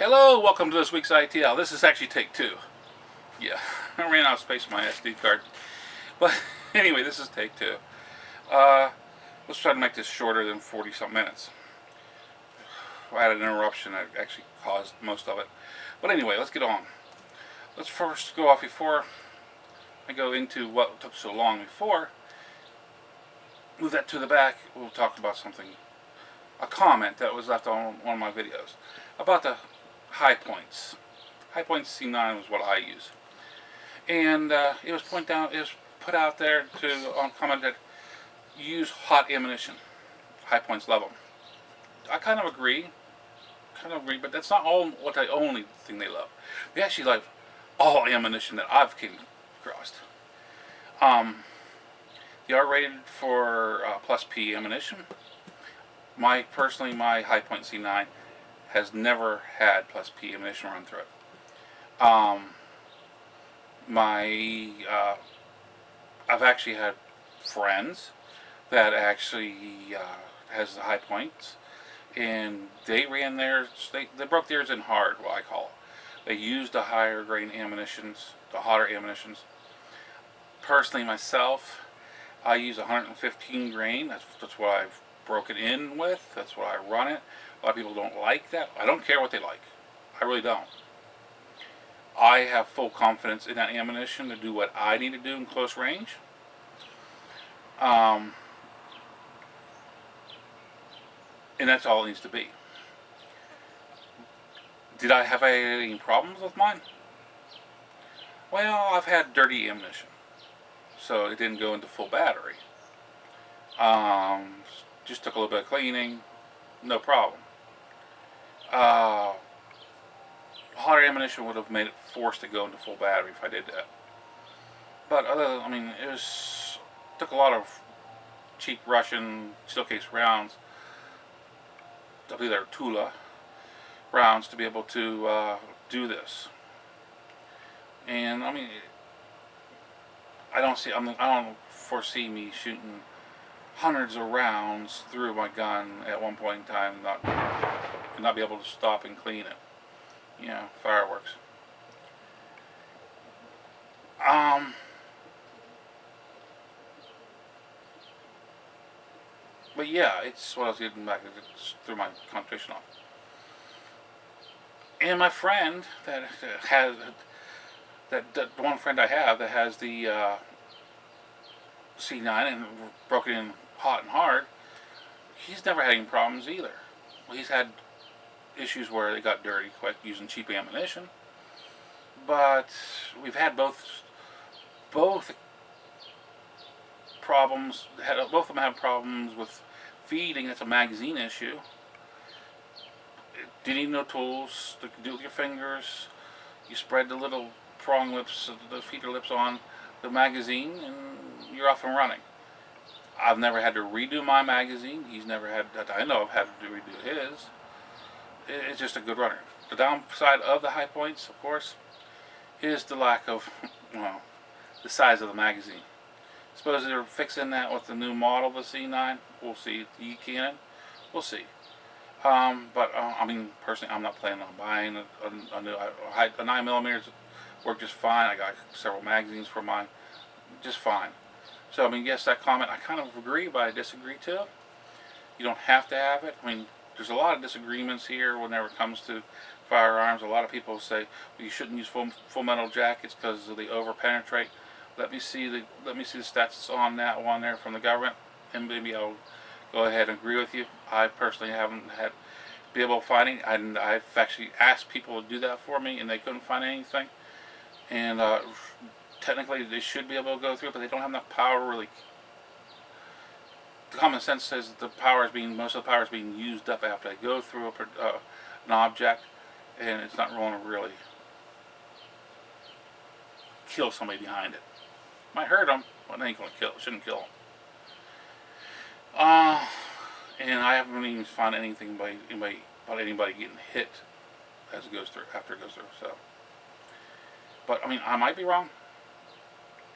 Hello, welcome to this week's ITL. This is actually take two. Yeah, I ran out of space on my SD card. But anyway, this is take two. Let's try to make this shorter than 40-something minutes. I had an interruption that actually caused most of it. But anyway, let's get on. Let's first go off before I go into what took so long before. Move that to the back. We'll talk about something, a comment that was left on one of my videos about the high points. High points C9 was what I use, and it was put out there on comment that use hot ammunition. High points love them. I kind of agree, but that's not all what the only thing they love. They actually love all ammunition that I've came across. They are rated for plus P ammunition. Personally, my high point C9 has never had plus P ammunition run through it. I've actually had friends that actually has the high points, and they ran theirs. They broke theirs in hard, what I call it. They used the higher grade ammunitions, the hotter ammunitions. Personally, myself, I use 115 grain. That's what I've broken in with. That's what I run it. A lot of people don't like that. I don't care what they like. I really don't. I have full confidence in that ammunition to do what I need to do in close range. And that's all it needs to be. Did I have any problems with mine? Well, I've had dirty ammunition, so it didn't go into full battery. Just took a little bit of cleaning, no problem. Hotter ammunition would have made it forced to go into full battery if I did that. But took a lot of cheap Russian steel case rounds, I believe they're Tula rounds, to be able to do this. And I don't foresee me shooting hundreds of rounds through my gun at one point in time and not be able to stop and clean it. Fireworks. But yeah, it's what I was getting back through my concentration off. And my friend that one friend I have that has the C9 and broke it in hot and hard, he's never had any problems either. He's had issues where they got dirty quick using cheap ammunition, but we've had both problems. Both of them have problems with feeding. That's a magazine issue. Didn't need no tools to do with your fingers. You spread the little prong lips, the feeder lips on the magazine, and you're off and running. I've never had to redo my magazine. He's never had, that I know of, had to redo his. It's just a good runner. The downside of the high points, of course, is the lack of, the size of the magazine. Suppose they're fixing that with the new model of the C9. We'll see. The E-Cannon, we'll see. Personally, I'm not planning on buying a new. A 9mm work just fine. I got several magazines for mine, just fine. So yes, that comment I kind of agree, but I disagree too. You don't have to have it. There's a lot of disagreements here whenever it comes to firearms. A lot of people say you shouldn't use full metal jackets because they over penetrate. Let me see the stats on that one there from the government, and maybe I'll go ahead and agree with you. I personally haven't been able to find any, and I've actually asked people to do that for me, and they couldn't find anything. And technically, they should be able to go through it, but they don't have enough power really. The common sense says that most of the power is being used up after they go through an object, and it's not going to really kill somebody behind it. Might hurt them, but it ain't going to kill. It shouldn't kill them. And I haven't even found anything about anybody getting hit as it goes through, after it goes through. So, but I might be wrong.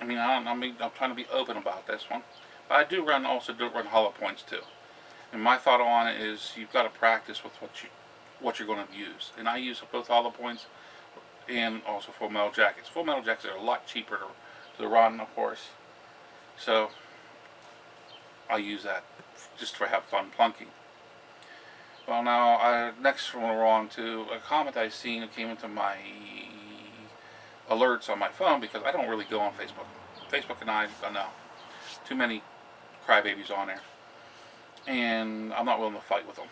I'm trying to be open about this one. But I do run hollow points too. And my thought on it is you've got to practice with what you're going to use. And I use both hollow points and also full metal jackets. Full metal jackets are a lot cheaper to run, of course. So I use that just for have fun plunking. Well, now next we're on to a comment I seen that came into my alerts on my phone, because I don't really go on Facebook. Facebook and I know too many crybabies on there, and I'm not willing to fight with them.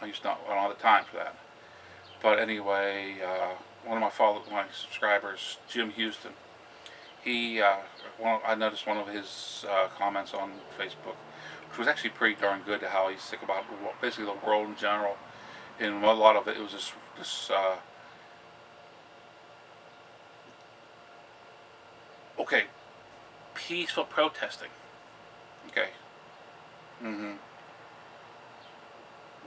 I don't have the time for that. But anyway, one of my subscribers, Jim Houston, I noticed one of his comments on Facebook, which was actually pretty darn good, to how he's sick about basically the world in general. And a lot of it was this okay, peaceful protesting. Okay.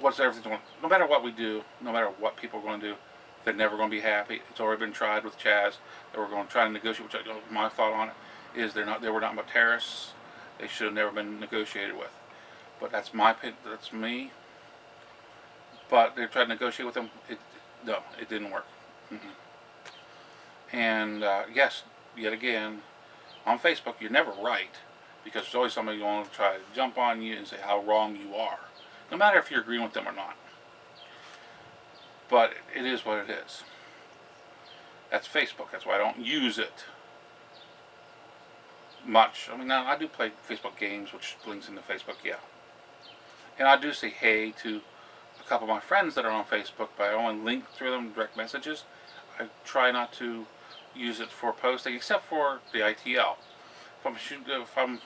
What's everything doing? No matter what we do, no matter what people are going to do, they're never going to be happy. It's already been tried with Chaz. They were going to try to negotiate. Which my thought on it is they were not about terrorists. They should have never been negotiated with. But that's my opinion. That's me. But they tried to negotiate with them. No, it didn't work. And yes, yet again, on Facebook, you're never right, because there's always somebody going to try to jump on you and say how wrong you are, no matter if you're agreeing with them or not. But it is what it is. That's Facebook. That's why I don't use it much. I mean, now I do play Facebook games, which links into Facebook, yeah. And I do say hey to a couple of my friends that are on Facebook, but I only link through them direct messages. I try not to use it for posting, except for the ITL. If I'm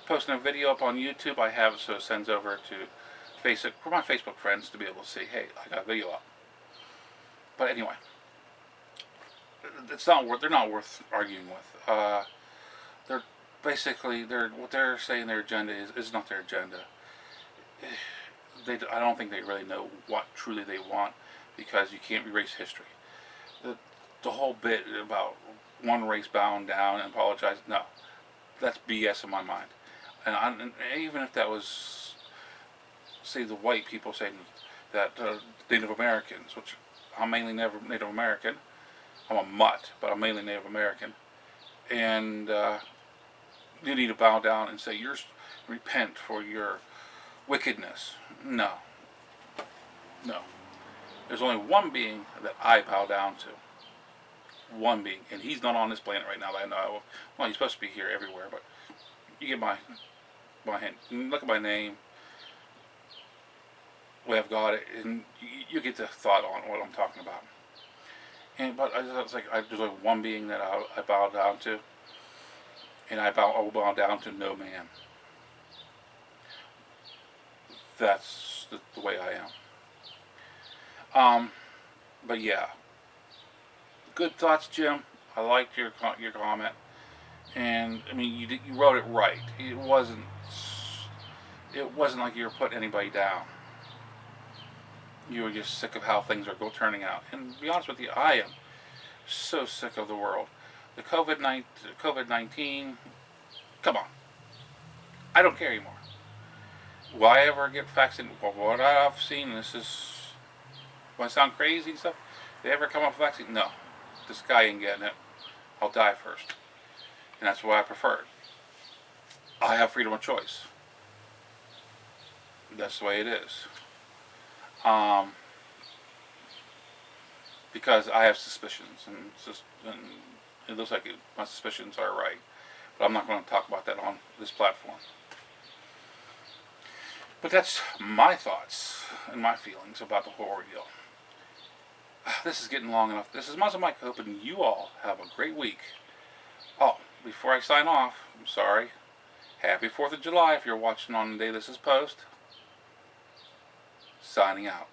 posting a video up on YouTube, I have it so it sends over to for my Facebook friends to be able to see, hey, I got a video up. But anyway, they're not worth arguing with. What they're saying their agenda is not their agenda. I don't think they really know what truly they want, because you can't erase history. The whole bit about one race bowing down and apologize, no, that's BS in my mind. And even if that was, say, the white people saying that Native Americans, which I'm mainly Native American, I'm a mutt, but I'm mainly Native American, and you need to bow down and say repent for your wickedness. No. There's only one being that I bow down to. One being, and he's not on this planet right now that I know of. Well, he's supposed to be here everywhere, but you get my hint. Look at my name, way I've got it, and you get the thought on what I'm talking about. But there's only one being that I bow down to, and I will bow down to no man. That's the way I am. But yeah. Good thoughts, Jim. I liked your comment, and I mean you wrote it right. It wasn't like you were putting anybody down. You were just sick of how things are turning out. And to be honest with you, I am so sick of the world. The COVID-19. Come on, I don't care anymore. Will I ever get vaccinated? Well, what I've seen, will I sound crazy and stuff? Did they ever come up with vaccine? No. This guy ain't getting it. I'll die first. And that's why I prefer it. I have freedom of choice. That's the way it is. Because I have suspicions, and it looks like my suspicions are right. But I'm not going to talk about that on this platform. But that's my thoughts and my feelings about the whole ordeal. This is getting long enough. This is MuzzleMike, hoping you all have a great week. Oh, before I sign off, I'm sorry. Happy 4th of July if you're watching on the day this is posted. Signing out.